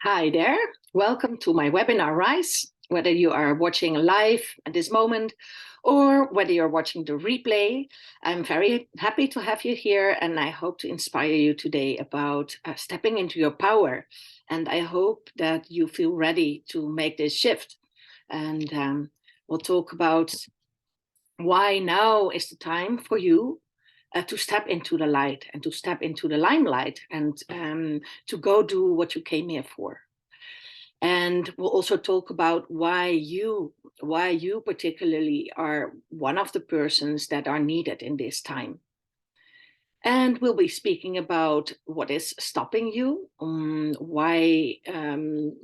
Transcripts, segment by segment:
Hi there. Welcome to my webinar, Rise. Whether you are watching live at this moment or whether you're watching the replay, I'm very happy to have you here, and I hope to inspire you today about stepping into your power. And I hope that you feel ready to make this shift. And we'll talk about why now is the time for you to step into the light and to step into the limelight and to go do what you came here for. And we'll also talk about why you particularly are one of the persons that are needed in this time. And we'll be speaking about what is stopping you, why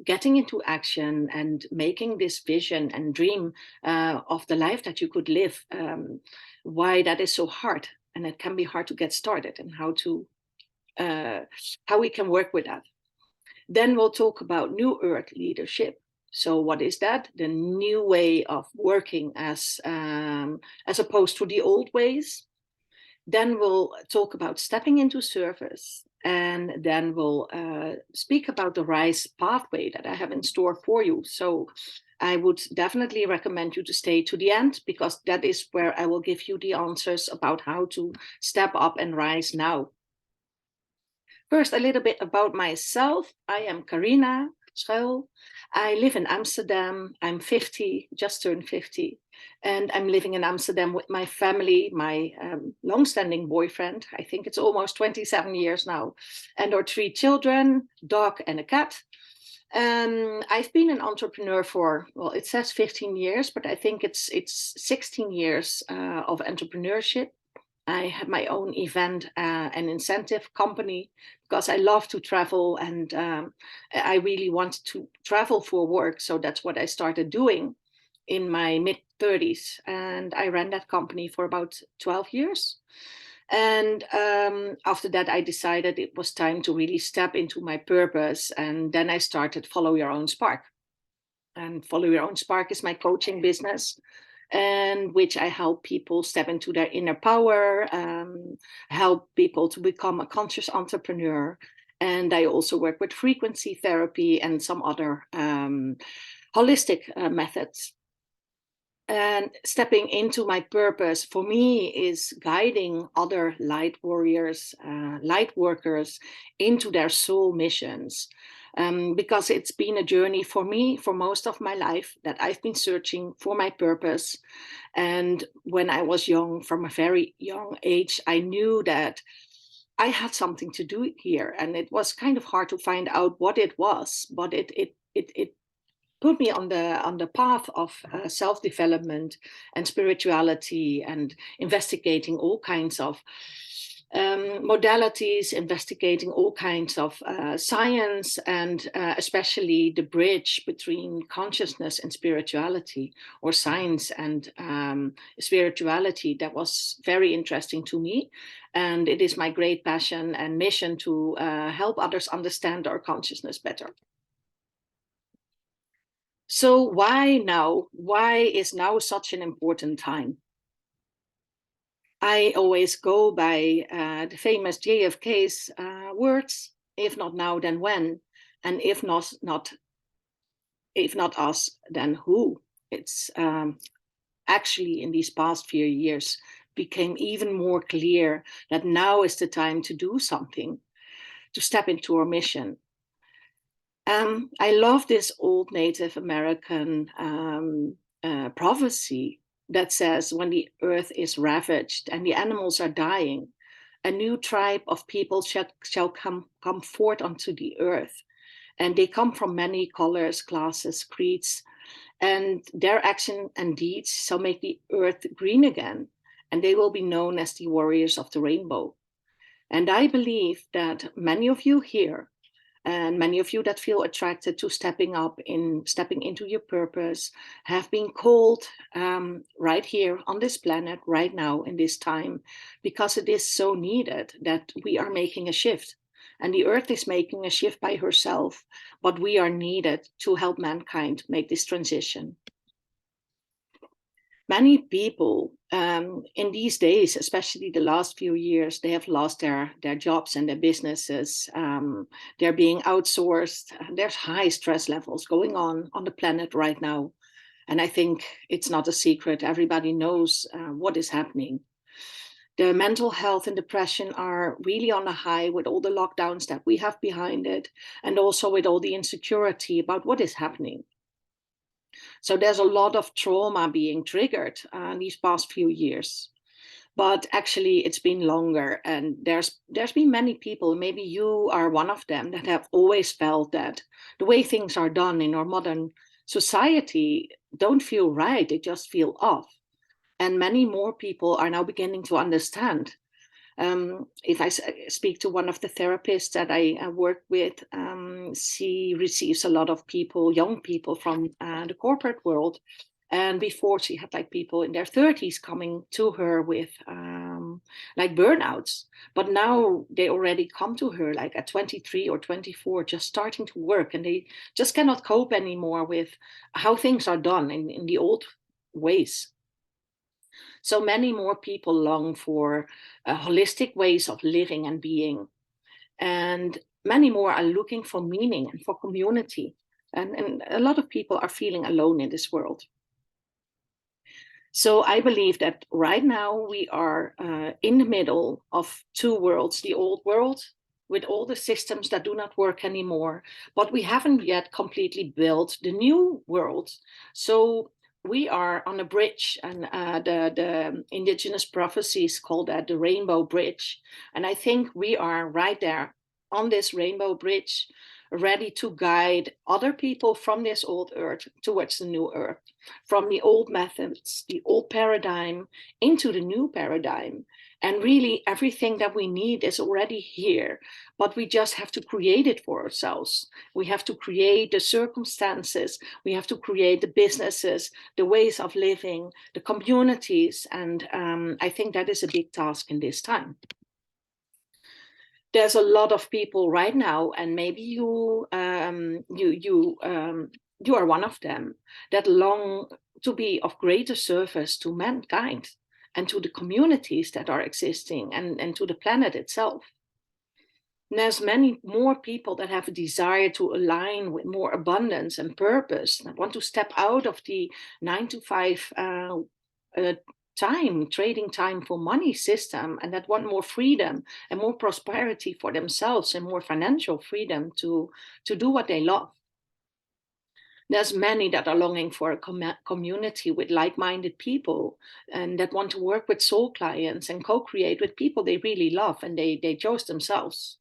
getting into action and making this vision and dream of the life that you could live, why that is so hard, and it can be hard to get started, and how we can work with that. Then we'll talk about New Earth leadership. So what is that? The new way of working as opposed to the old ways. Then we'll talk about stepping into service. And then we'll speak about the RISE pathway that I have in store for you. So I would definitely recommend you to stay to the end, because that is where I will give you the answers about how to step up and rise now. First, a little bit about myself. I am Carina Schuil. I live in Amsterdam. I'm 50, just turned 50. And I'm living in Amsterdam with my family, my long-standing boyfriend. I think it's almost 27 years now. And our 3 children, dog and a cat. I've been an entrepreneur for, well, it says 15 years, but I think it's 16 years of entrepreneurship. I have my own event and incentive company because I love to travel, and I really wanted to travel for work. So that's what I started doing in my mid-30s. And I ran that company for about 12 years. And after that, I decided it was time to really step into my purpose. And then I started Follow Your Own Spark. And Follow Your Own Spark is my coaching business, and which I help people step into their inner power, help people to become a conscious entrepreneur. And I also work with frequency therapy and some other holistic methods. And stepping into my purpose for me is guiding other light warriors, light workers into their soul missions. Because it's been a journey for me for most of my life, that I've been searching for my purpose. And when I was young, from a very young age, I knew that I had something to do here. And it was kind of hard to find out what it was, but it put me on the path of self-development and spirituality, and investigating all kinds of modalities, investigating all kinds of science, and especially the bridge between consciousness and spirituality, or science and spirituality. That was very interesting to me, and it is my great passion and mission to help others understand our consciousness better. So why now? Why is now such an important time? I always go by the famous JFK's words: "If not now, then when? And if not us, then who?" It's actually, in these past few years, became even more clear that now is the time to do something, to step into our mission. I love this old Native American prophecy that says, when the earth is ravaged and the animals are dying, a new tribe of people shall come forth onto the earth. And they come from many colors, classes, creeds, and their action and deeds shall make the earth green again. And they will be known as the warriors of the rainbow. And I believe that many of you here, and many of you that feel attracted to stepping into your purpose, have been called right here on this planet, right now, in this time, because it is so needed that we are making a shift. And the earth is making a shift by herself, but we are needed to help mankind make this transition. Many people in these days, especially the last few years, they have lost their jobs and their businesses. They're being outsourced. There's high stress levels going on the planet right now. And I think it's not a secret. Everybody knows what is happening. The mental health and depression are really on a high with all the lockdowns that we have behind it, and also with all the insecurity about what is happening. So there's a lot of trauma being triggered these past few years. But actually, it's been longer, and there's been many people. Maybe you are one of them that have always felt that the way things are done in our modern society don't feel right; they just feel off. And many more people are now beginning to understand. If I speak to one of the therapists that I work with, she receives a lot of people, young people from the corporate world. And before, she had like people in their 30s coming to her with like burnouts. But now they already come to her like at 23 or 24, just starting to work. And they just cannot cope anymore with how things are done in the old ways. So many more people long for holistic ways of living and being. And many more are looking for meaning and for community. And a lot of people are feeling alone in this world. So I believe that right now we are in the middle of two worlds, the old world with all the systems that do not work anymore, but we haven't yet completely built the new world. So we are on a bridge, and the indigenous prophecies call that the rainbow bridge. And I think we are right there on this rainbow bridge, ready to guide other people from this old earth towards the new earth, from the old methods, the old paradigm into the new paradigm. And really, everything that we need is already here, but we just have to create it for ourselves. We have to create the circumstances, we have to create the businesses, the ways of living, the communities. And I think that is a big task in this time. There's a lot of people right now, and maybe you are one of them, that long to be of greater service to mankind and to the communities that are existing, and to the planet itself. And there's many more people that have a desire to align with more abundance and purpose, that want to step out of the 9 to 5 time, trading time for money system, and that want more freedom and more prosperity for themselves and more financial freedom to do what they love. There's many that are longing for a community with like-minded people, and that want to work with soul clients and co-create with people they really love and they chose themselves.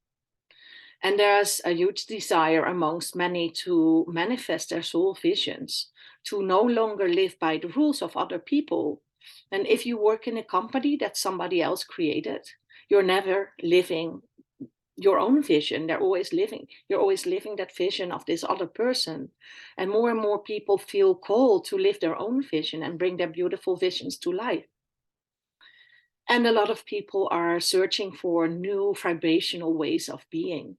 And there's a huge desire amongst many to manifest their soul visions, to no longer live by the rules of other people. And if you work in a company that somebody else created, you're never living your own vision. You're always living that vision of this other person. And more people feel called to live their own vision and bring their beautiful visions to life. And a lot of people are searching for new vibrational ways of being.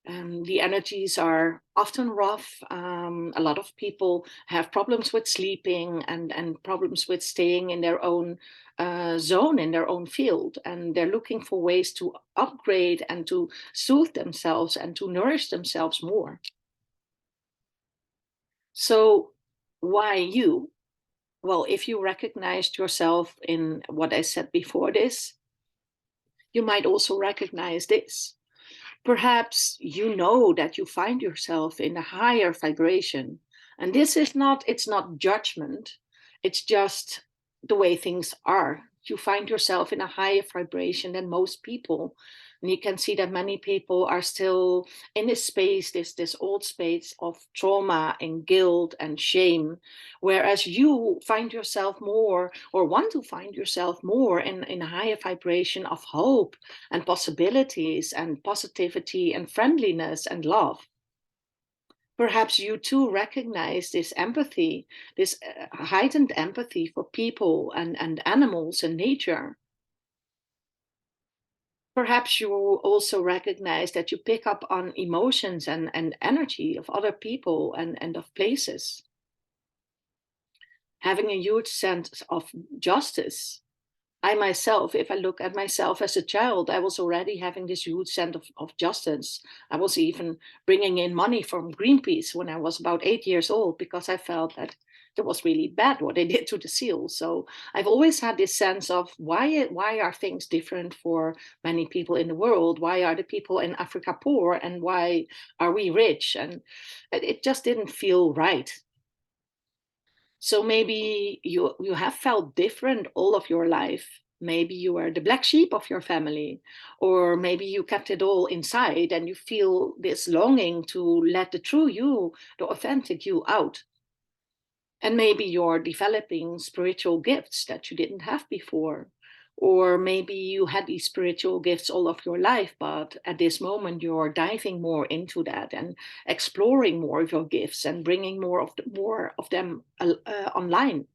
The energies are often rough. A lot of people have problems with sleeping and problems with staying in their own zone, in their own field. And they're looking for ways to upgrade and to soothe themselves and to nourish themselves more. So why you? Well, if you recognized yourself in what I said before this, you might also recognize this. Perhaps you know that you find yourself in a higher vibration. And this is not, it's not judgment. It's just the way things are. You find yourself in a higher vibration than most people. And you can see that many people are still in this space, this old space of trauma and guilt and shame. Whereas you find yourself more, or want to find yourself more in a higher vibration of hope and possibilities and positivity and friendliness and love. Perhaps you too recognize this empathy, this heightened empathy for people and animals and nature. Perhaps you also recognize that you pick up on emotions and energy of other people and of places. having a huge sense of justice. I myself, if I look at myself as a child, I was already having this huge sense of justice. I was even bringing in money from Greenpeace when I was about 8 years old because I felt that it was really bad what they did to the seals. So I've always had this sense of why are things different for many people in the world? Why are the people in Africa poor and why are we rich? And it just didn't feel right. So maybe you have felt different all of your life. Maybe you were the black sheep of your family, or maybe you kept it all inside and you feel this longing to let the true you, the authentic you out. And maybe you're developing spiritual gifts that you didn't have before. Or maybe you had these spiritual gifts all of your life, but at this moment you're diving more into that and exploring more of your gifts and bringing more of them online.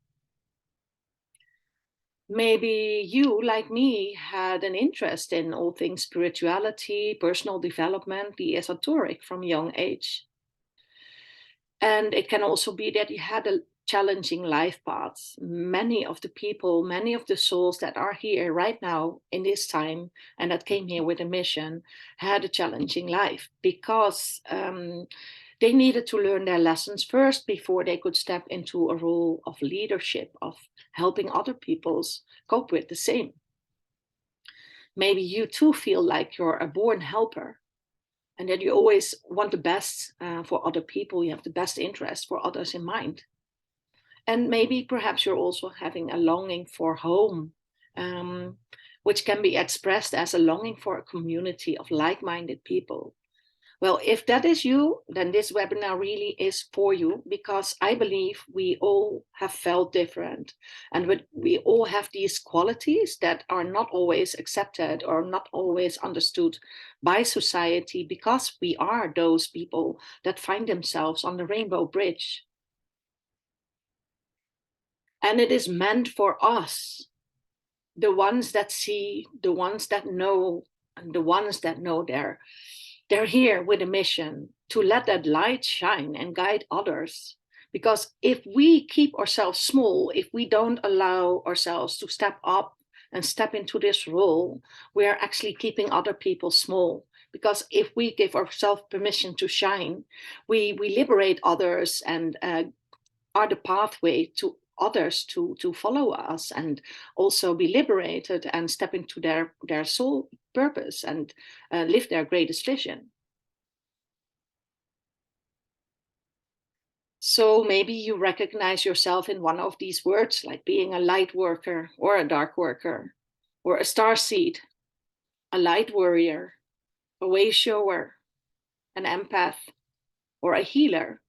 Maybe you, like me, had an interest in all things spirituality, personal development, the esoteric from young age. And it can also be that you had a challenging life path. Many of the people, many of the souls that are here right now in this time and that came here with a mission had a challenging life because they needed to learn their lessons first before they could step into a role of leadership, of helping other peoples cope with the same. Maybe you too feel like you're a born helper and that you always want the best for other people. You have the best interest for others in mind. And maybe perhaps you're also having a longing for home, which can be expressed as a longing for a community of like-minded people. Well, if that is you, then this webinar really is for you because I believe we all have felt different and we all have these qualities that are not always accepted or not always understood by society because we are those people that find themselves on the rainbow bridge. And it is meant for us, the ones that see, the ones that know, and the ones that know they're here with a mission to let that light shine and guide others. Because if we keep ourselves small, if we don't allow ourselves to step up and step into this role, we are actually keeping other people small. Because if we give ourselves permission to shine, we liberate others and are the pathway to others to follow us and also be liberated and step into their soul purpose and live their greatest vision. So maybe you recognize yourself in one of these words, like being a light worker or a dark worker, or a star seed, a light warrior, a wayshower, an empath, or a healer.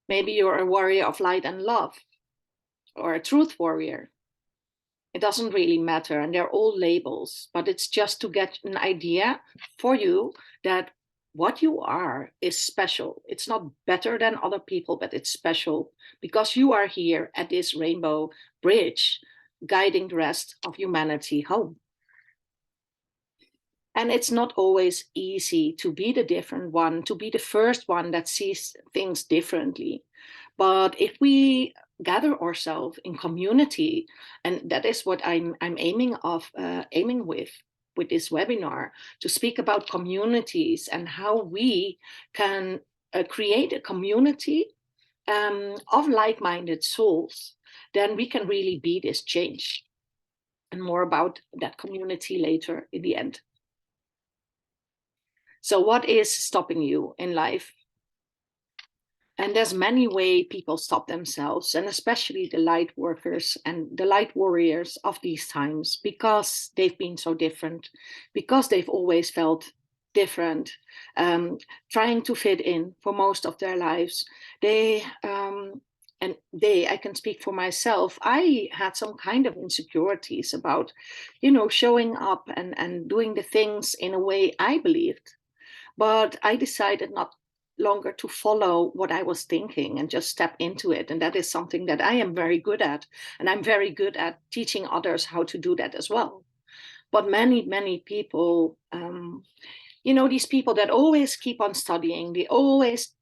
Maybe you're a warrior of light and love, or a truth warrior. It doesn't really matter, and they're all labels, but it's just to get an idea for you that what you are is special. It's not better than other people, but it's special because you are here at this rainbow bridge, guiding the rest of humanity home. And it's not always easy to be the different one, to be the first one that sees things differently. But if we gather ourselves in community, and that is what I'm aiming with this webinar, to speak about communities and how we can create a community of like-minded souls, then we can really be this change. And more about that community later in the end. So what is stopping you in life? And there's many ways people stop themselves, and especially the light workers and the light warriors of these times, because they've been so different, because they've always felt different, trying to fit in for most of their lives. I can speak for myself, I had some kind of insecurities about, showing up and doing the things in a way I believed. But I decided not longer to follow what I was thinking and just step into it. And that is something that I am very good at. And I'm very good at teaching others how to do that as well. But many people, these people that always keep on studying, they always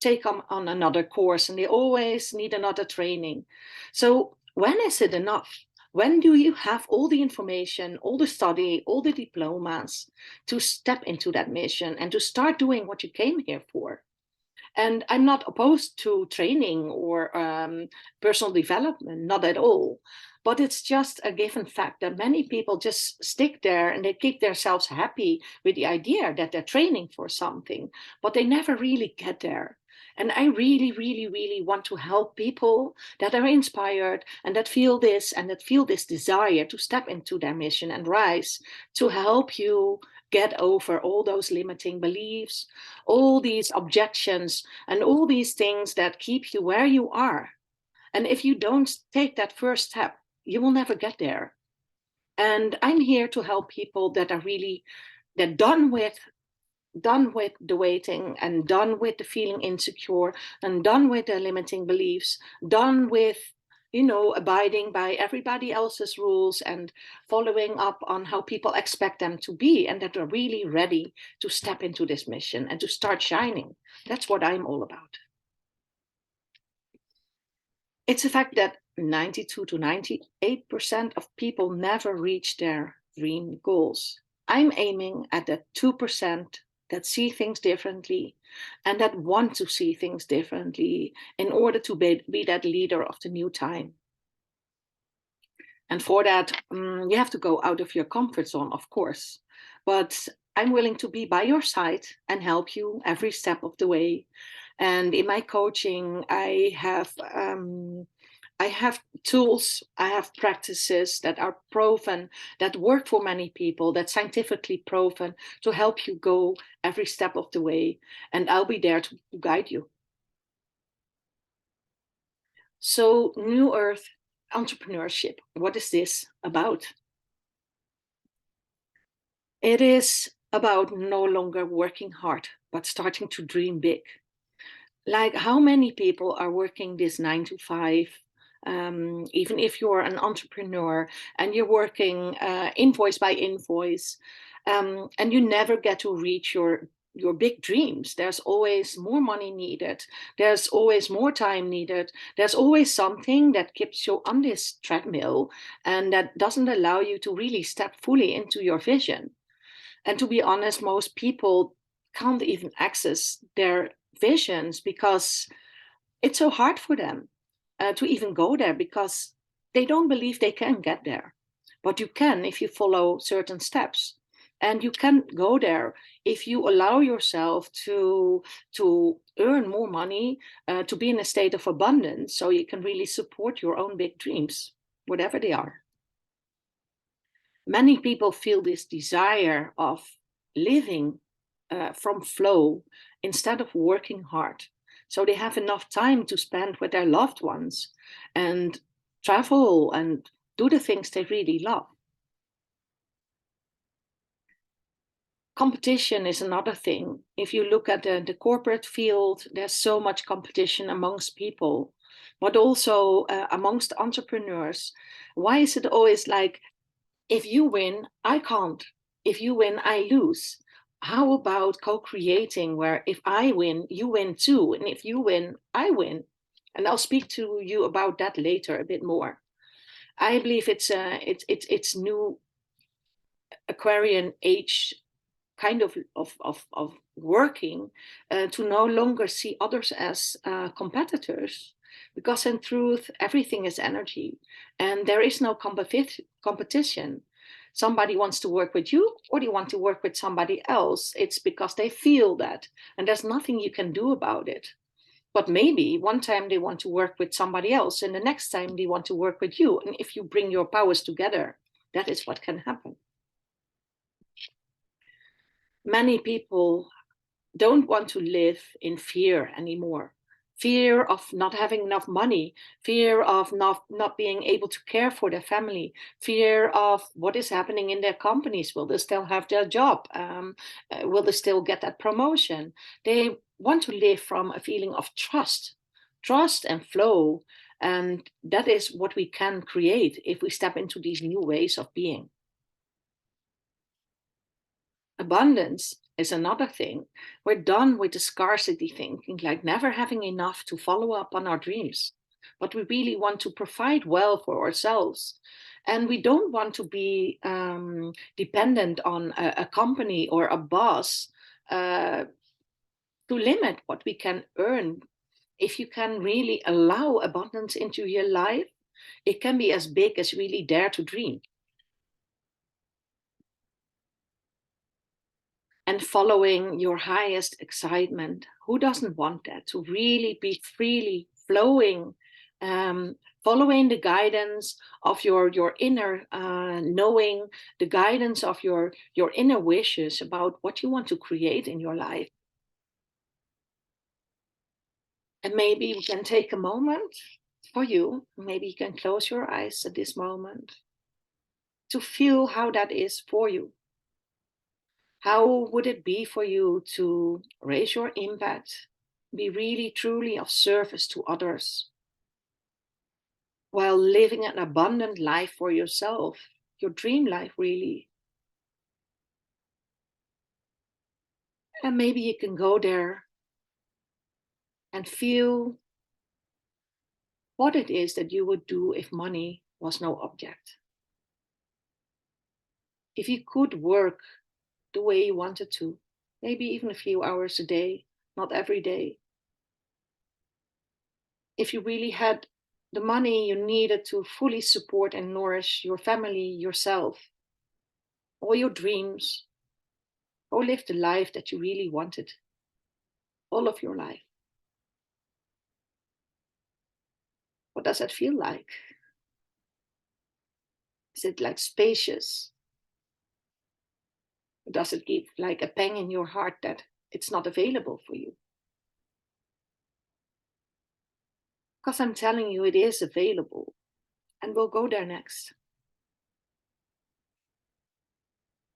take on another course, and they always need another training. So when is it enough? When do you have all the information, all the study, all the diplomas to step into that mission and to start doing what you came here for? And I'm not opposed to training or personal development, not at all. But it's just a given fact that many people just stick there and they keep themselves happy with the idea that they're training for something, but they never really get there. And I really, really, really want to help people that are inspired and that feel this desire to step into their mission and rise, to help you get over all those limiting beliefs, all these objections, and all these things that keep you where you are. And if you don't take that first step, you will never get there. And I'm here to help people that are really that done with the waiting, and done with the feeling insecure, and done with the limiting beliefs, done with abiding by everybody else's rules and following up on how people expect them to be, and that are really ready to step into this mission and to start shining. That's what I'm all about. It's a fact that 92 to 98% of people never reach their dream goals. I'm aiming at that 2% that see things differently and that want to see things differently in order to be that leader of the new time. And for that, you have to go out of your comfort zone, of course. But I'm willing to be by your side and help you every step of the way. And in my coaching, I have tools, I have practices that are proven, that work for many people, that scientifically proven to help you go every step of the way. And I'll be there to guide you. So, New Earth entrepreneurship, what is this about? It is about no longer working hard, but starting to dream big. Like, how many people are working this 9 to 5? Even if you're an entrepreneur and you're working invoice by invoice, and you never get to reach your big dreams. There's always more money needed. There's always more time needed. There's always something that keeps you on this treadmill and that doesn't allow you to really step fully into your vision. And to be honest, most people can't even access their visions because it's so hard for them to even go there, because they don't believe they can get there. But you can if you follow certain steps. And you can go there if you allow yourself to earn more money, to be in a state of abundance, so you can really support your own big dreams, whatever they are. Many people feel this desire of living from flow instead of working hard. So they have enough time to spend with their loved ones and travel and do the things they really love. Competition is another thing. If you look at the corporate field, there's so much competition amongst people, but also amongst entrepreneurs. Why is it always like, if you win, I can't. If you win, I lose. How about co-creating, where if I win, you win too, and if you win, I win? And I'll speak to you about that later a bit more. I believe it's new Aquarian age kind of working to no longer see others as competitors, because in truth everything is energy and there is no competition. Somebody wants to work with you or they want to work with somebody else, it's because they feel that, and there's nothing you can do about it. But maybe one time they want to work with somebody else and the next time they want to work with you, and if you bring your powers together, that is what can happen. Many people don't want to live in fear anymore. Fear of not having enough money, fear of not being able to care for their family, fear of what is happening in their companies. Will they still have their job? Will they still get that promotion? They want to live from a feeling of trust and flow. And that is what we can create if we step into these new ways of being. Abundance is another thing. We're done with the scarcity thinking, like never having enough to follow up on our dreams. But we really want to provide well for ourselves. And we don't want to be dependent on a company or a boss to limit what we can earn. If you can really allow abundance into your life, it can be as big as really dare to dream. And following your highest excitement. Who doesn't want that? To really be freely flowing, following the guidance of your inner knowing, the guidance of your inner wishes about what you want to create in your life. And maybe we can take a moment for you. Maybe you can close your eyes at this moment to feel how that is for you. How would it be for you to raise your impact, be really truly of service to others, while living an abundant life for yourself, your dream life really? And maybe you can go there and feel what it is that you would do if money was no object. If you could work the way you wanted to, maybe even a few hours a day, not every day. If you really had the money you needed to fully support and nourish your family, yourself, all your dreams, or live the life that you really wanted, all of your life. What does that feel like? Is it like spacious? Or does it give like a pang in your heart that it's not available for you? Because I'm telling you, it is available. And we'll go there next.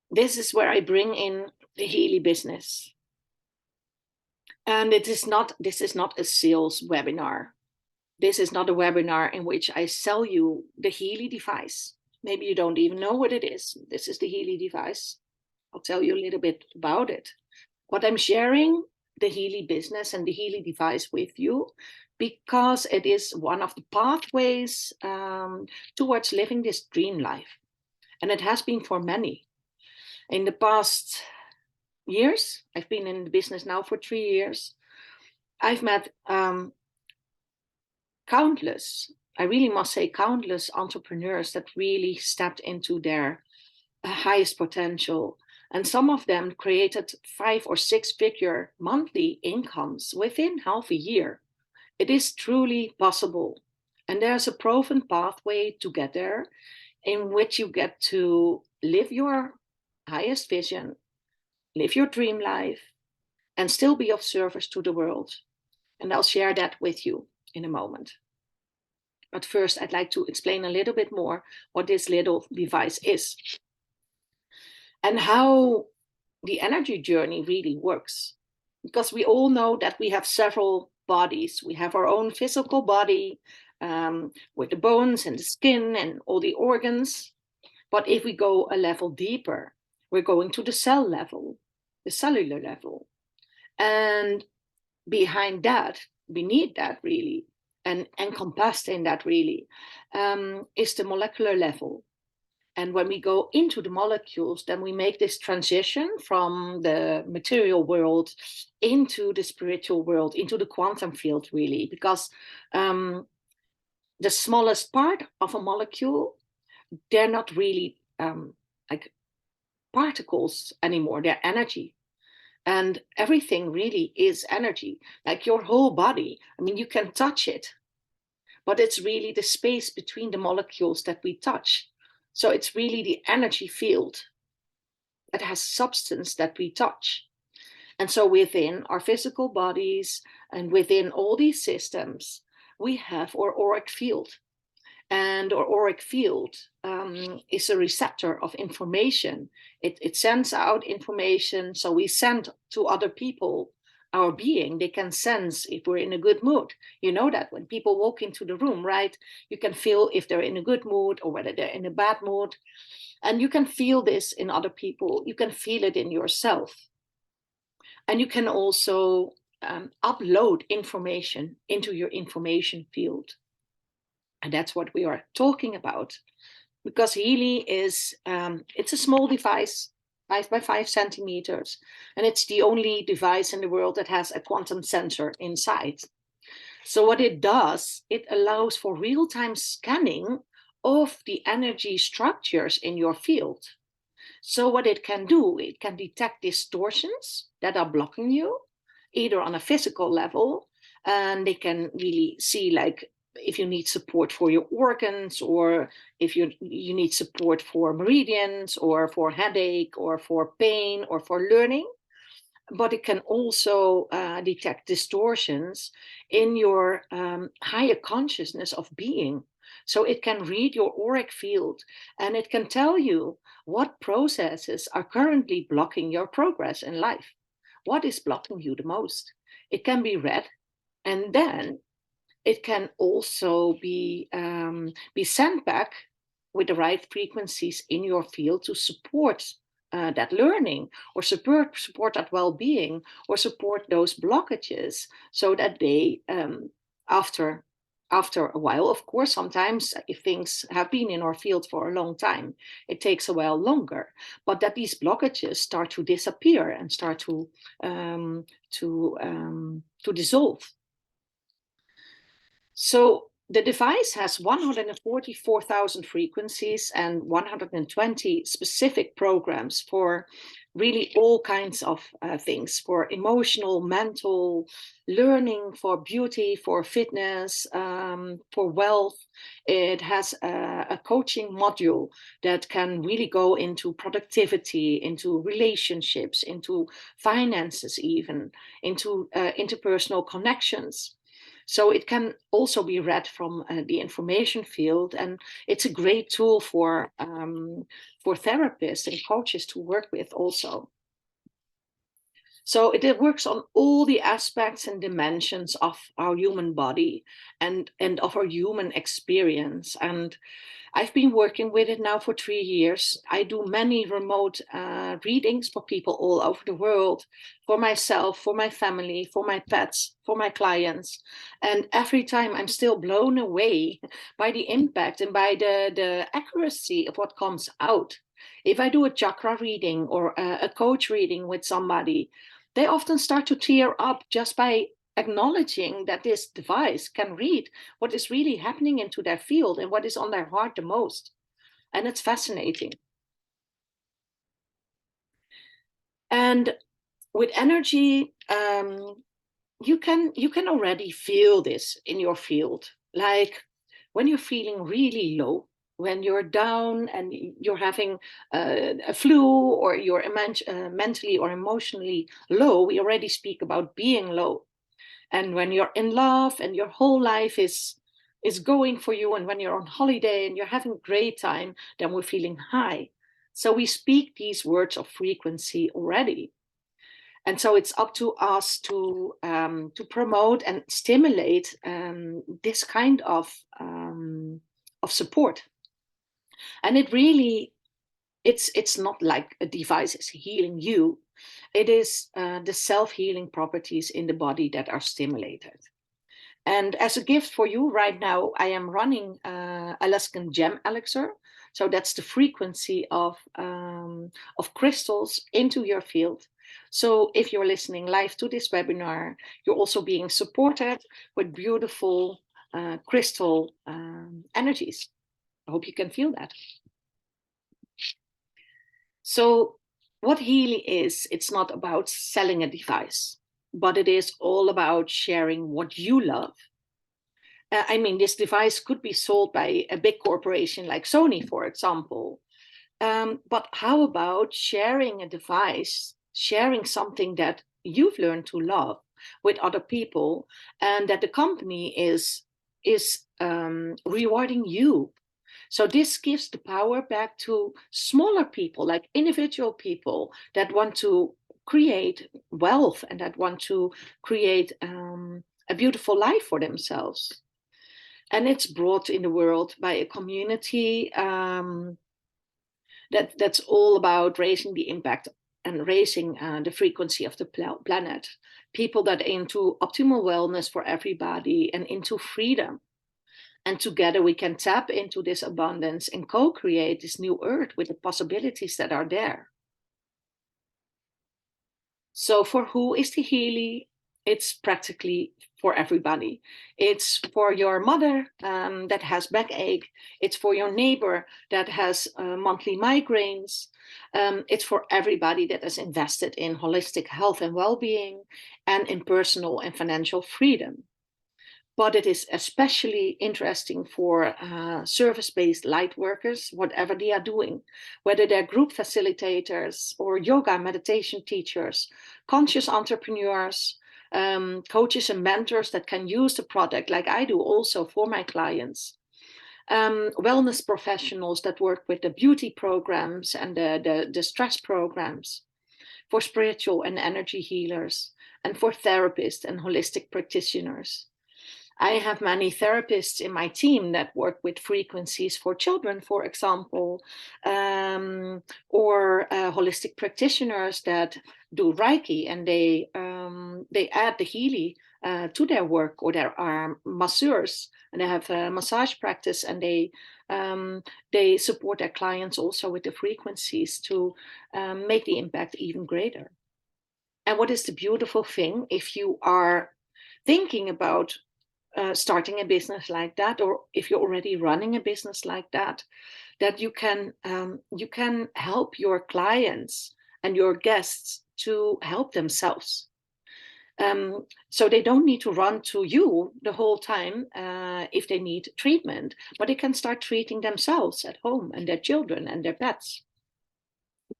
This is where I bring in the Healy business. And this is not a sales webinar. This is not a webinar in which I sell you the Healy device. Maybe you don't even know what it is. This is the Healy device. I'll tell you a little bit about it. What I'm sharing, the Healy business and the Healy device with you, because it is one of the pathways towards living this dream life. And it has been for many. In the past years, I've been in the business now for 3 years, I've met countless, I really must say countless entrepreneurs that really stepped into their highest potential. And some of them created 5 or 6 figure monthly incomes within half a year. It is truly possible. And there's a proven pathway to get there in which you get to live your highest vision, live your dream life, and still be of service to the world. And I'll share that with you in a moment. But first, I'd like to explain a little bit more what this little device is and how the energy journey really works. Because we all know that we have several bodies. We have our own physical body with the bones and the skin and all the organs. But if we go a level deeper, we're going to the cell level, the cellular level. And behind that, beneath that really, and encompassed in that really, is the molecular level. And when we go into the molecules, then we make this transition from the material world into the spiritual world, into the quantum field, really, because the smallest part of a molecule, they're not really like particles anymore, they're energy. And everything really is energy, like your whole body. I mean, you can touch it, but it's really the space between the molecules that we touch. So it's really the energy field that has substance that we touch. And so within our physical bodies and within all these systems, we have our auric field. And our auric field is a receptor of information. It sends out information. So we send to other people our being. They can sense if we're in a good mood. You know that when people walk into the room, right? You can feel if they're in a good mood or whether they're in a bad mood. And you can feel this in other people. You can feel it in yourself. And you can also upload information into your information field. And that's what we are talking about. Because Healy is, it's a small device, 5 by 5 centimeters. And it's the only device in the world that has a quantum sensor inside. So what it does, it allows for real-time scanning of the energy structures in your field. So what it can do, it can detect distortions that are blocking you, either on a physical level, and they can really see like if you need support for your organs, or if you need support for meridians, or for headache, or for pain, or for learning. But it can also detect distortions in your higher consciousness of being. So it can read your auric field, and it can tell you what processes are currently blocking your progress in life. What is blocking you the most? It can be read, and then it can also be sent back with the right frequencies in your field to support that learning, or support that well-being, or support those blockages, so that they, after a while, of course, sometimes if things have been in our field for a long time, it takes a while longer, but that these blockages start to disappear and start to dissolve. So the device has 144,000 frequencies and 120 specific programs for really all kinds of things, for emotional, mental, learning, for beauty, for fitness, for wealth. It has a coaching module that can really go into productivity, into relationships, into finances, even into interpersonal connections. So it can also be read from the information field, and it's a great tool for therapists and coaches to work with also. So it works on all the aspects and dimensions of our human body and of our human experience. And I've been working with it now for 3 years. I do many remote readings for people all over the world, for myself, for my family, for my pets, for my clients. And every time I'm still blown away by the impact and by the accuracy of what comes out. If I do a chakra reading or a coach reading with somebody, they often start to tear up just by acknowledging that this device can read what is really happening into their field and what is on their heart the most. And it's fascinating. And with energy, you can already feel this in your field. Like when you're feeling really low, when you're down and you're having a flu, or you're mentally or emotionally low, we already speak about being low. And when you're in love and your whole life is going for you, and when you're on holiday and you're having a great time, then we're feeling high. So we speak these words of frequency already. And so it's up to us to promote and stimulate this kind of support. And it really, it's not like a device is healing you. It is the self-healing properties in the body that are stimulated. And as a gift for you right now, I am running Alaskan Gem Elixir. So that's the frequency of crystals into your field. So if you're listening live to this webinar, you're also being supported with beautiful crystal energies. I hope you can feel that. So what Healy is, it's not about selling a device, but it is all about sharing what you love. I mean, this device could be sold by a big corporation like Sony, for example. But how about sharing a device, sharing something that you've learned to love with other people, and that the company is rewarding you? So this gives the power back to smaller people, like individual people that want to create wealth and that want to create a beautiful life for themselves. And it's brought in the world by a community that's all about raising the impact and raising the frequency of the planet. People that aim to optimal wellness for everybody and into freedom. And together we can tap into this abundance and co-create this new earth with the possibilities that are there. So for who is the Healy? It's practically for everybody. It's for your mother that has backache. It's for your neighbor that has monthly migraines. It's for everybody that is invested in holistic health and well-being and in personal and financial freedom. But it is especially interesting for service-based light workers, whatever they are doing, whether they're group facilitators or yoga meditation teachers, conscious entrepreneurs, coaches and mentors that can use the product like I do also for my clients. Wellness professionals that work with the beauty programs and the stress programs, for spiritual and energy healers, and for therapists and holistic practitioners. I have many therapists in my team that work with frequencies for children, for example, or holistic practitioners that do Reiki and they add the Healy to their work, or there are masseurs and they have a massage practice and they support their clients also with the frequencies to make the impact even greater. And what is the beautiful thing, if you are thinking about starting a business like that, or if you're already running a business like that, that you can help your clients and your guests to help themselves. So they don't need to run to you the whole time if they need treatment, but they can start treating themselves at home and their children and their pets.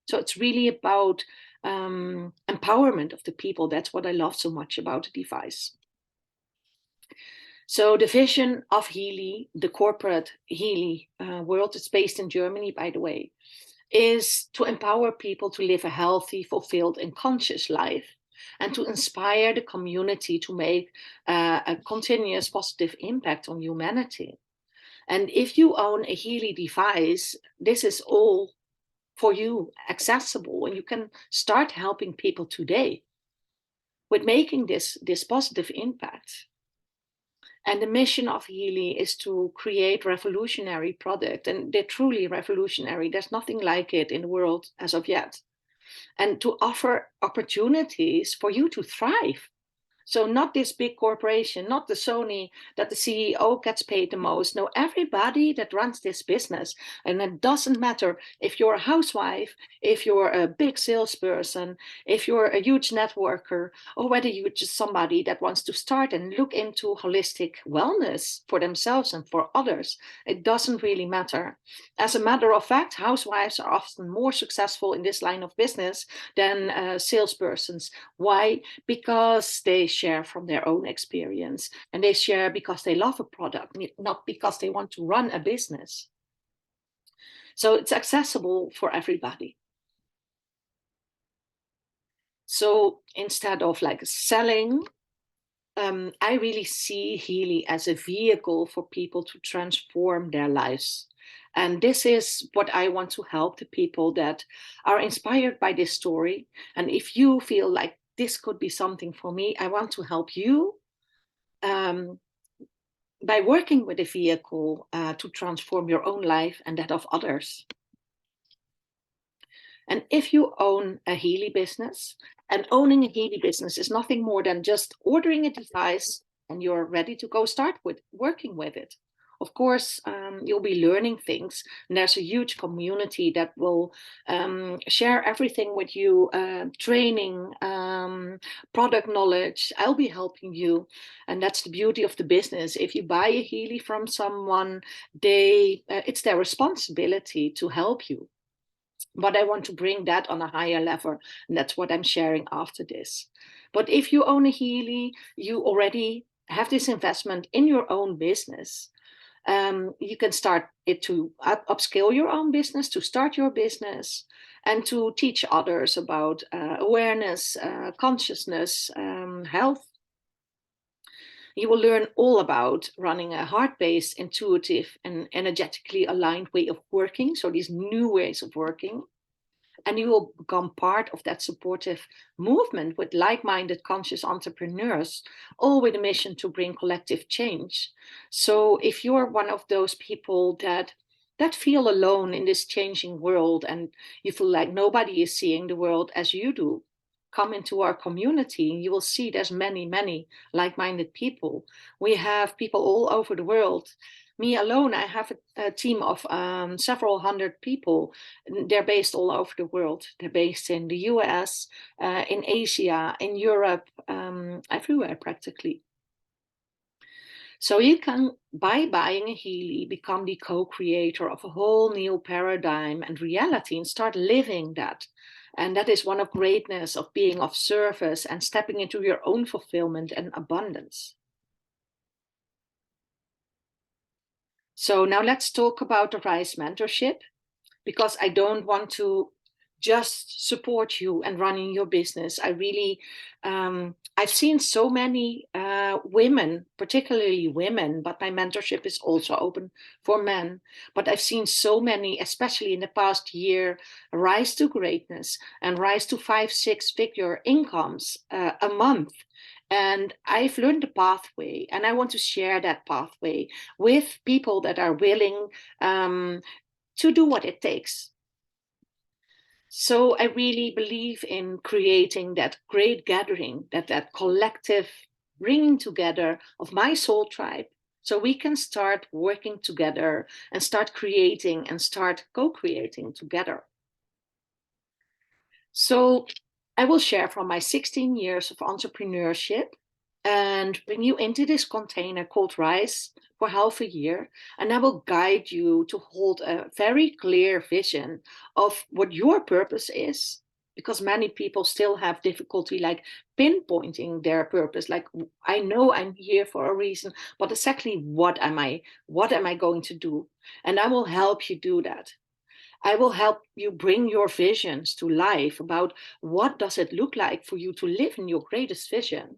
So it's really about empowerment of the people. That's what I love so much about the device. So the vision of Healy, the corporate Healy world, it's based in Germany, by the way, is to empower people to live a healthy, fulfilled, and conscious life, and to inspire the community to make a continuous positive impact on humanity. And if you own a Healy device, this is all for you accessible, and you can start helping people today with making this positive impact. And the mission of Healy is to create revolutionary product, and they're truly revolutionary. There's nothing like it in the world as of yet. And to offer opportunities for you to thrive. So not this big corporation, not the Sony that the CEO gets paid the most. No, everybody that runs this business. And it doesn't matter if you're a housewife, if you're a big salesperson, if you're a huge networker, or whether you're just somebody that wants to start and look into holistic wellness for themselves and for others. It doesn't really matter. As a matter of fact, housewives are often more successful in this line of business than salespersons. Why? Because they share from their own experience, and they share because they love a product, not because they want to run a business. So it's accessible for everybody. So instead of like selling, I really see Healy as a vehicle for people to transform their lives. And this is what I want to help the people that are inspired by this story. And if you feel like this could be something for me, I want to help you by working with a vehicle to transform your own life and that of others. And if you own a Healy business, and owning a Healy business is nothing more than just ordering a device and you're ready to go start with working with it. Of course, you'll be learning things, and there's a huge community that will share everything with you, training, product knowledge. I'll be helping you, and that's the beauty of the business. If you buy a Healy from someone, it's their responsibility to help you. But I want to bring that on a higher level, and that's what I'm sharing after this. But if you own a Healy, you already have this investment in your own business. You can start it to upscale your own business, to start your business, and to teach others about awareness, consciousness, health. You will learn all about running a heart-based, intuitive, and energetically aligned way of working. So these new ways of working. And you will become part of that supportive movement with like-minded conscious entrepreneurs, all with a mission to bring collective change. So if you're one of those people that feel alone in this changing world, and you feel like nobody is seeing the world as you do, come into our community. You will see there's many like-minded people. We have people all over the world. Me alone, I have a team of several hundred people. They're based all over the world. They're based in the US, in Asia, in Europe, everywhere practically. So you can, by buying a Healy, become the co-creator of a whole new paradigm and reality and start living that. And that is one of greatness, of being of service and stepping into your own fulfillment and abundance. So now let's talk about the RISE mentorship, because I don't want to just support you and running your business. I really, I've seen so many women, particularly women, but my mentorship is also open for men. But I've seen so many, especially in the past year, rise to greatness and rise to 5-6 figure incomes a month. And I've learned the pathway, and I want to share that pathway with people that are willing to do what it takes. So I really believe in creating that great gathering, that collective bringing together of my soul tribe, so we can start working together and start creating and start co-creating together. So I will share from my 16 years of entrepreneurship and bring you into this container called RISE for half a year. And I will guide you to hold a very clear vision of what your purpose is, because many people still have difficulty like pinpointing their purpose. Like, I know I'm here for a reason, but exactly what am I going to do? And I will help you do that. I will help you bring your visions to life about what does it look like for you to live in your greatest vision.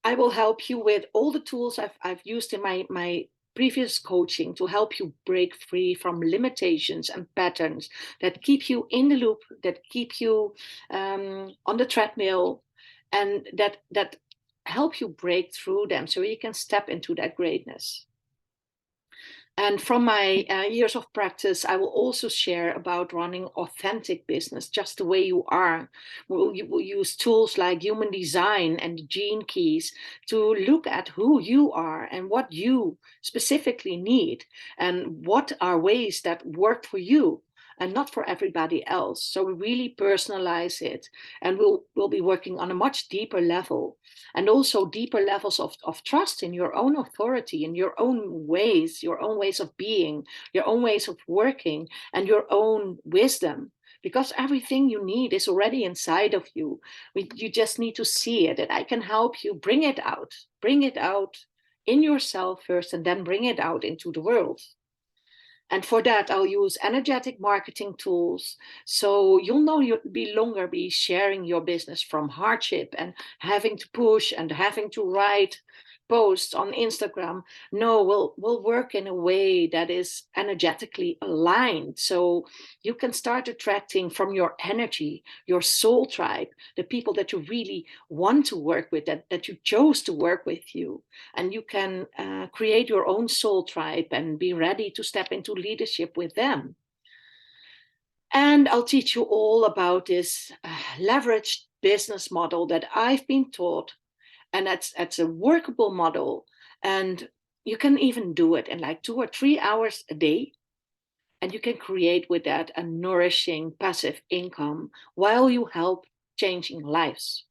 I will help you with all the tools I've used in my previous coaching to help you break free from limitations and patterns that keep you in the loop, that keep you on the treadmill, and that help you break through them so you can step into that greatness. And from my years of practice, I will also share about running authentic business, just the way you are. We'll use tools like human design and the gene keys to look at who you are and what you specifically need, and what are ways that work for you and not for everybody else. So we really personalize it, and we'll be working on a much deeper level, and also deeper levels of trust in your own authority, in your own ways of being, your own ways of working, and your own wisdom. Because everything you need is already inside of you. You just need to see it, and I can help you bring it out in yourself first, and then bring it out into the world. And for that, I'll use energetic marketing tools. So you'll no longer be sharing your business from hardship and having to push and having to write posts on Instagram. No, we'll work in a way that is energetically aligned. So you can start attracting from your energy, your soul tribe, the people that you really want to work with, that you chose to work with you. And you can create your own soul tribe and be ready to step into leadership with them. And I'll teach you all about this leveraged business model that I've been taught, and that's a workable model, and you can even do it in like 2 or 3 hours a day, and you can create with that a nourishing passive income while you help changing lives.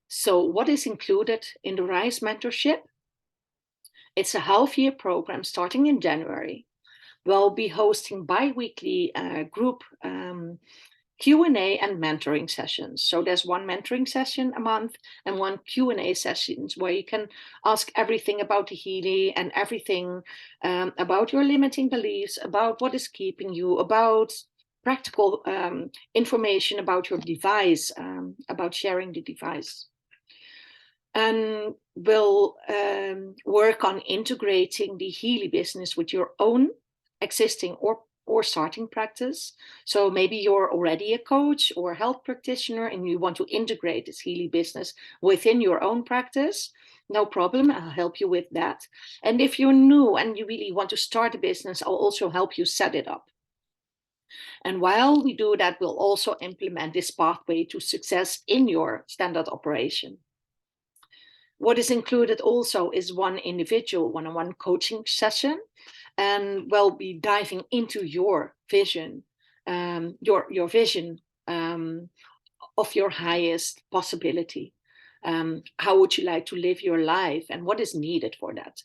So what is included in the RISE mentorship? It's a half-year program starting in January. We'll be hosting bi-weekly group Q&A and mentoring sessions. So there's one mentoring session a month and one Q&A sessions where you can ask everything about the Healy and everything about your limiting beliefs, about what is keeping you, about practical information about your device, about sharing the device. And we'll work on integrating the Healy business with your own existing or or starting practice. So maybe you're already a coach or a health practitioner and you want to integrate this Healy business within your own practice. No problem, I'll help you with that. And if you're new and you really want to start a business, I'll also help you set it up. And while we do that, we'll also implement this pathway to success in your standard operation. What is included also is one individual one-on-one coaching session, and we'll be diving into your vision, your vision of your highest possibility. How would you like to live your life, and what is needed for that?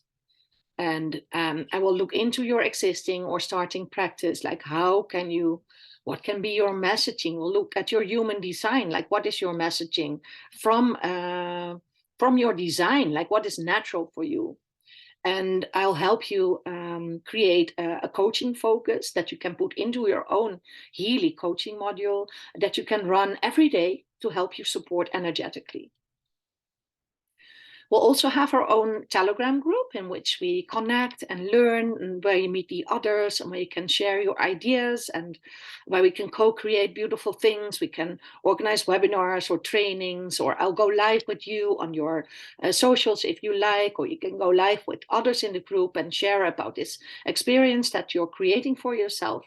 And I will look into your existing or starting practice, like what can be your messaging? We'll look at your human design, like what is your messaging from your design, like what is natural for you. And I'll help you create a coaching focus that you can put into your own Healy coaching module that you can run every day to help you support energetically. We'll also have our own Telegram group in which we connect and learn, and where you meet the others and where you can share your ideas and where we can co-create beautiful things. We can organize webinars or trainings, or I'll go live with you on your socials if you like, or you can go live with others in the group and share about this experience that you're creating for yourself.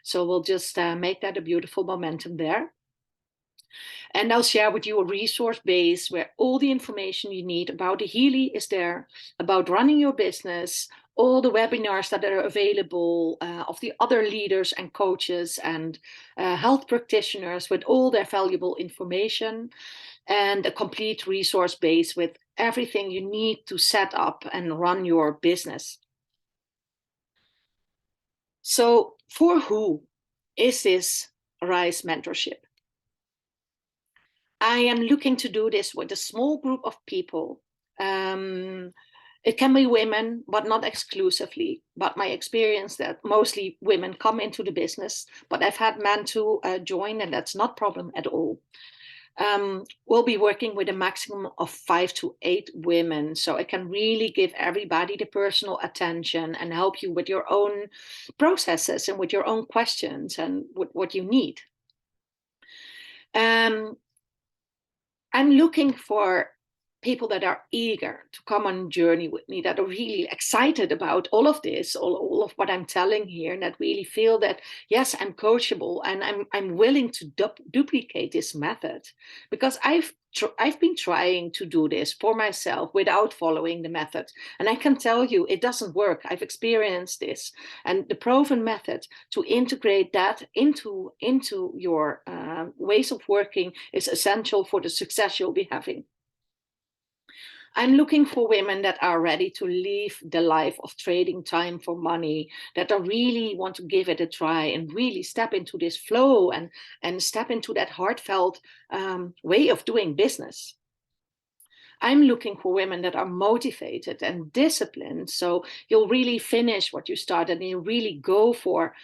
So we'll just make that a beautiful momentum there. And I'll share with you a resource base where all the information you need about the Healy is there, about running your business, all the webinars that are available of the other leaders and coaches and health practitioners with all their valuable information, and a complete resource base with everything you need to set up and run your business. So for who is this RISE mentorship? I am looking to do this with a small group of people. It can be women, but not exclusively. But my experience that mostly women come into the business, but I've had men too join, and that's not a problem at all. We'll be working with a maximum of 5 to 8 women, so I can really give everybody the personal attention and help you with your own processes and with your own questions and with what you need. I'm looking for people that are eager to come on a journey with me, that are really excited about all of this, all of what I'm telling here, and that really feel that, yes, I'm coachable and I'm willing to duplicate this method, because I've been trying to do this for myself without following the method. And I can tell you, it doesn't work. I've experienced this. And the proven method to integrate that into your ways of working is essential for the success you'll be having. I'm looking for women that are ready to leave the life of trading time for money, that are really want to give it a try and really step into this flow and step into that heartfelt way of doing business. I'm looking for women that are motivated and disciplined, so you'll really finish what you started and you really go for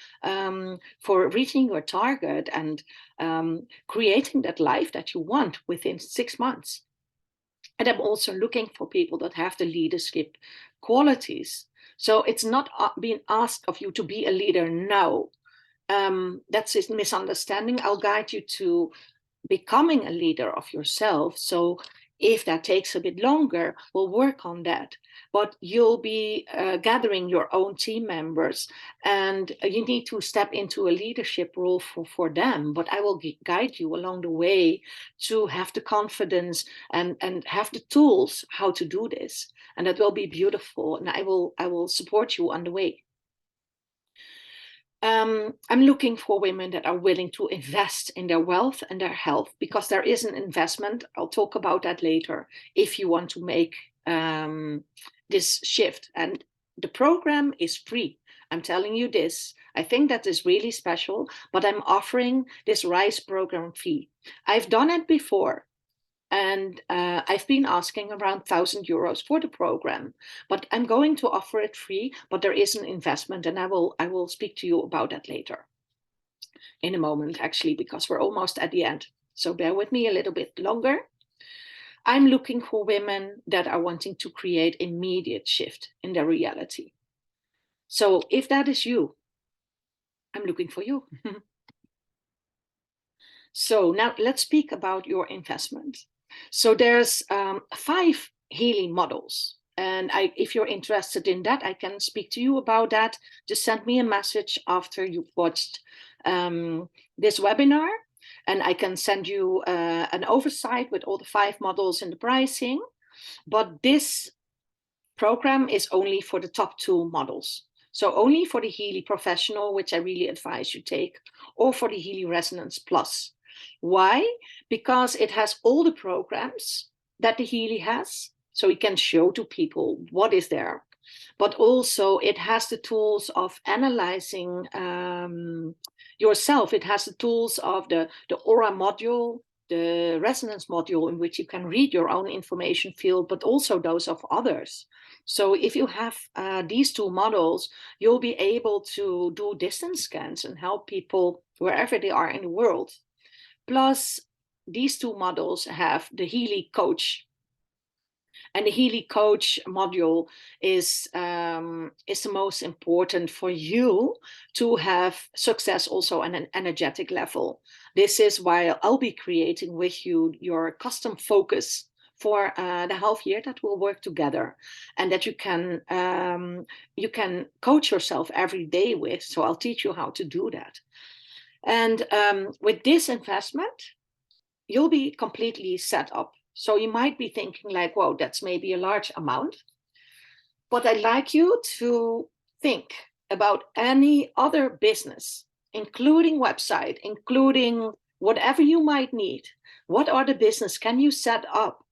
reaching your target and creating that life that you want within 6 months. And I'm also looking for people that have the leadership qualities. So it's not being asked of you to be a leader now. That's a misunderstanding. I'll guide you to becoming a leader of yourself. So if that takes a bit longer, we'll work on that. But you'll be gathering your own team members, and you need to step into a leadership role for them. But I will guide you along the way to have the confidence and have the tools how to do this. And that will be beautiful. And I will support you on the way. I'm looking for women that are willing to invest in their wealth and their health, because there is an investment. I'll talk about that later if you want to make this shift. And the program is free. I'm telling you this. I think that is really special, but I'm offering this RISE program fee. I've done it before. And I've been asking around €1,000 for the program, but I'm going to offer it free, but there is an investment, and I will speak to you about that later in a moment, actually, because we're almost at the end. So bear with me a little bit longer. I'm looking for women that are wanting to create immediate shift in their reality. So if that is you, I'm looking for you. So now let's speak about your investment. So there's 5 Healy models. And if you're interested in that, I can speak to you about that. Just send me a message after you've watched this webinar, and I can send you an oversight with all the 5 models and the pricing. But this program is only for the top 2 models. So only for the Healy Professional, which I really advise you take, or for the Healy Resonance Plus. Why? Because it has all the programs that the Healy has, so it can show to people what is there. But also it has the tools of analyzing yourself. It has the tools of the aura module, the resonance module, in which you can read your own information field, but also those of others. So if you have these 2 models, you'll be able to do distance scans and help people wherever they are in the world. Plus, these 2 models have the Healy Coach. And the Healy Coach module is the most important for you to have success also on an energetic level. This is why I'll be creating with you your custom focus for the half year that will work together, and that you can coach yourself every day with. So I'll teach you how to do that. And with this investment, you'll be completely set up. So you might be thinking like, whoa, that's maybe a large amount. But I'd like you to think about any other business, including website, including whatever you might need. What other business can you set up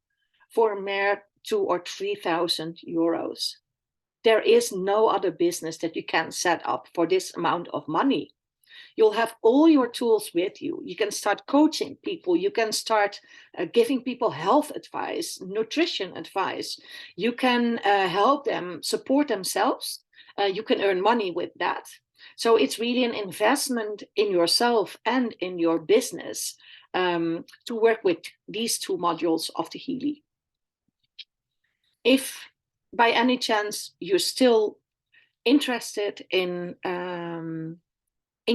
for a mere 2,000 or 3,000 euros? There is no other business that you can set up for this amount of money. You'll have all your tools with you. You can start coaching people. You can start giving people health advice, nutrition advice. You can help them support themselves. You can earn money with that. So it's really an investment in yourself and in your business to work with these 2 modules of the Healy. If by any chance you're still interested in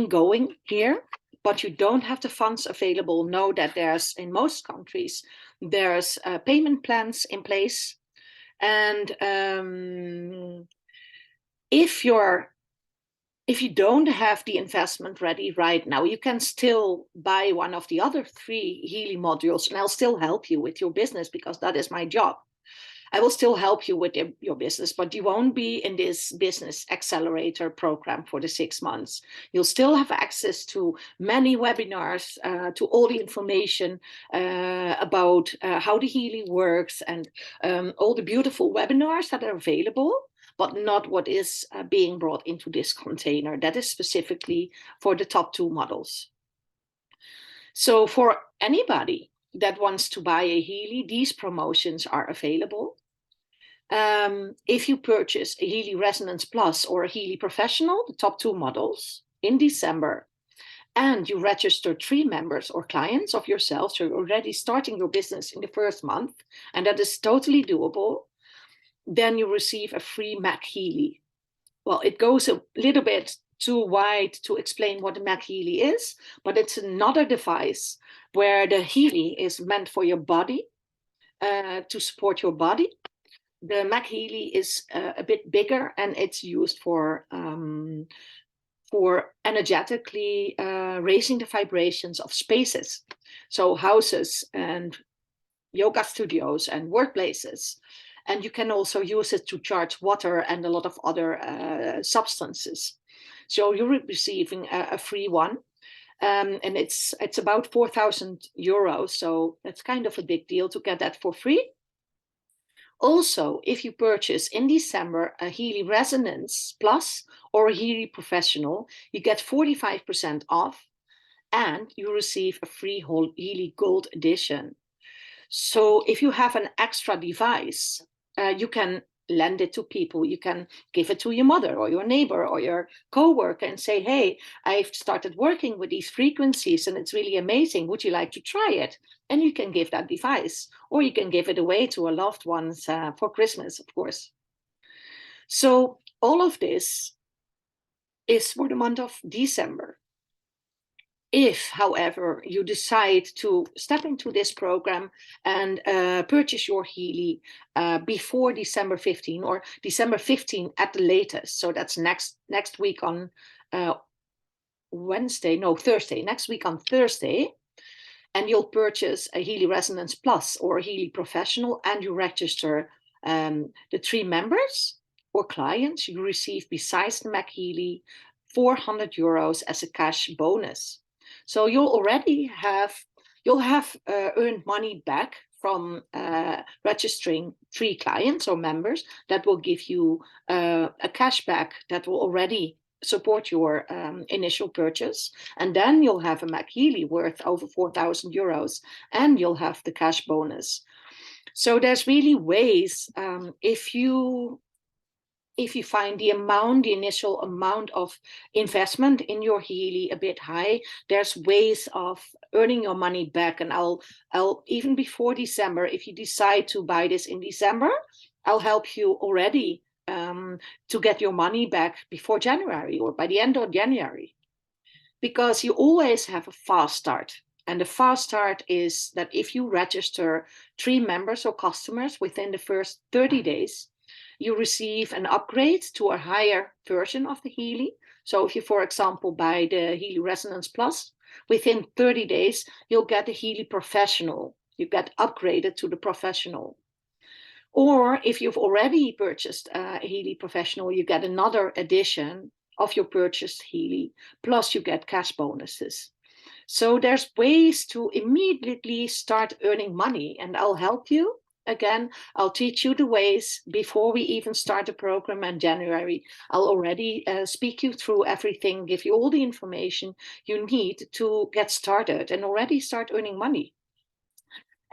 going here, but you don't have the funds available, know that there's, in most countries, there's payment plans in place. And if you don't have the investment ready right now, you can still buy one of the other 3 Healy modules, and I'll still help you with your business, because that is my job. I will still help you with your business, but you won't be in this business accelerator program for the 6 months. You'll still have access to many webinars, to all the information about how the Healy works, and all the beautiful webinars that are available, but not what is being brought into this container. That is specifically for the top 2 models. So for anybody that wants to buy a Healy, these promotions are available. If you purchase a Healy Resonance Plus or a Healy Professional, the top 2 models, in December, and you register 3 members or clients of yourself, so you're already starting your business in the first month, and that is totally doable, then you receive a free Mac Healy. Well, it goes a little bit too wide to explain what the Mac Healy is, but it's another device where the Healy is meant for your body, to support your body. The Mac Healy is a bit bigger, and it's used for energetically raising the vibrations of spaces. So houses and yoga studios and workplaces. And you can also use it to charge water and a lot of other substances. So you're receiving a free one. And it's about 4,000 euros. So that's kind of a big deal to get that for free. Also, if you purchase in December a Healy Resonance Plus or a Healy Professional, you get 45% off, and you receive a free Healy Gold Edition. So if you have an extra device, you can lend it to people. You can give it to your mother or your neighbor or your coworker and say, hey, I've started working with these frequencies and it's really amazing. Would you like to try it? And you can give that device, or you can give it away to a loved one for Christmas, of course. So all of this is for the month of December. If, however, you decide to step into this program and purchase your Healy before December 15 or December 15 at the latest, so that's next week on Thursday, next week on Thursday, and you'll purchase a Healy Resonance Plus or a Healy Professional and you register the 3 members or clients, you receive, besides the Mac Healy, €400 as a cash bonus. So you'll have earned money back from registering 3 clients or members. That will give you a cashback that will already support your initial purchase. And then you'll have a Mac Healy worth over €4,000 and you'll have the cash bonus. So there's really ways, if you find the initial amount of investment in your Healy a bit high, there's ways of earning your money back. And I'll even before December, if you decide to buy this in December, I'll help you already to get your money back before January or by the end of January. Because you always have a fast start. And the fast start is that if you register 3 members or customers within the first 30 days, you receive an upgrade to a higher version of the Healy. So if you, for example, buy the Healy Resonance Plus, within 30 days, you'll get the Healy Professional. You get upgraded to the Professional. Or if you've already purchased a Healy Professional, you get another edition of your purchased Healy, plus you get cash bonuses. So there's ways to immediately start earning money, and I'll help you. Again, I'll teach you the ways before we even start the program in January. I'll already speak you through everything, give you all the information you need to get started and already start earning money.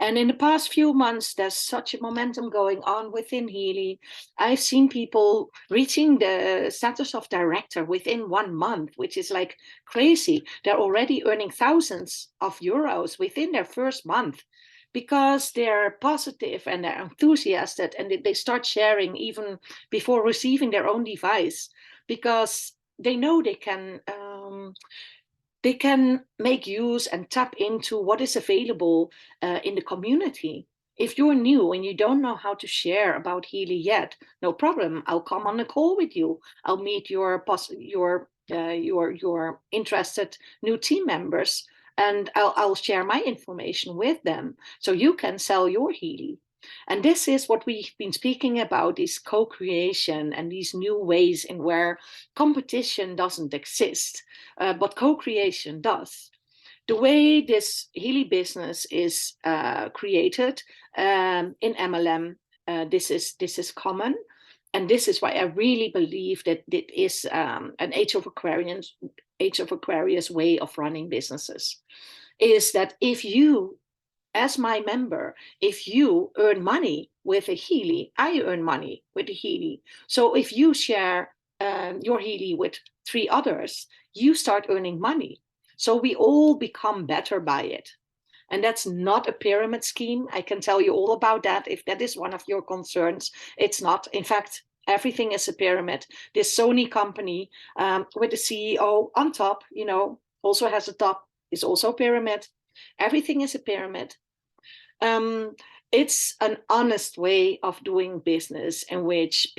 And in the past few months, there's such a momentum going on within Healy. I've seen people reaching the status of director within 1 month, which is like crazy. They're already earning thousands of euros within their first month because they're positive and they're enthusiastic and they start sharing even before receiving their own device because they know they can make use and tap into what is available in the community. If you're new and you don't know how to share about Healy yet, no problem. I'll come on a call with you. I'll meet your interested new team members, and I'll share my information with them so you can sell your Healy. And this is what we've been speaking about, is co-creation and these new ways in where competition doesn't exist, but co-creation does. The way this Healy business is created in MLM, this is common. And this is why I really believe that it is an Age of Aquarius way of running businesses, is that if you, as my member, if you earn money with a Healy, I earn money with a Healy. So if you share your Healy with 3 others, you start earning money. So we all become better by it. And that's not a pyramid scheme. I can tell you all about that. If that is one of your concerns, it's not. In fact, everything is a pyramid. This Sony company with the CEO on top, also has a top, is also a pyramid. Everything is a pyramid. It's an honest way of doing business in which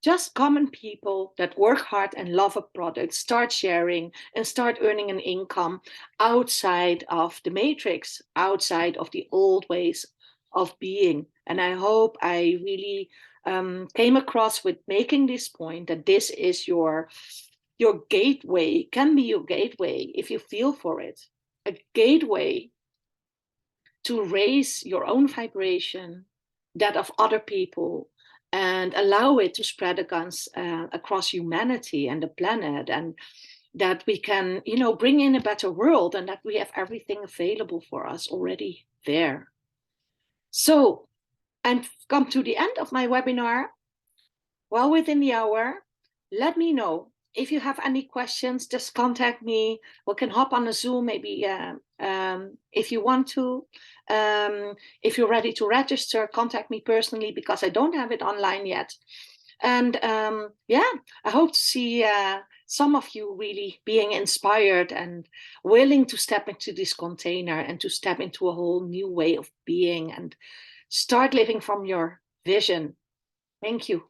just common people that work hard and love a product start sharing and start earning an income outside of the matrix, outside of the old ways of being. And I hope I really came across with making this point that this is your gateway, can be your gateway if you feel for it, a gateway to raise your own vibration, that of other people, and allow it to spread across humanity and the planet, and that we can, bring in a better world, and that we have everything available for us already there. So I've come to the end of my webinar, well within the hour. Let me know if you have any questions. Just contact me. We can hop on a Zoom maybe if you want to. If you're ready to register, contact me personally because I don't have it online yet. And yeah, I hope to see some of you really being inspired and willing to step into this container and to step into a whole new way of being and start living from your vision. Thank you.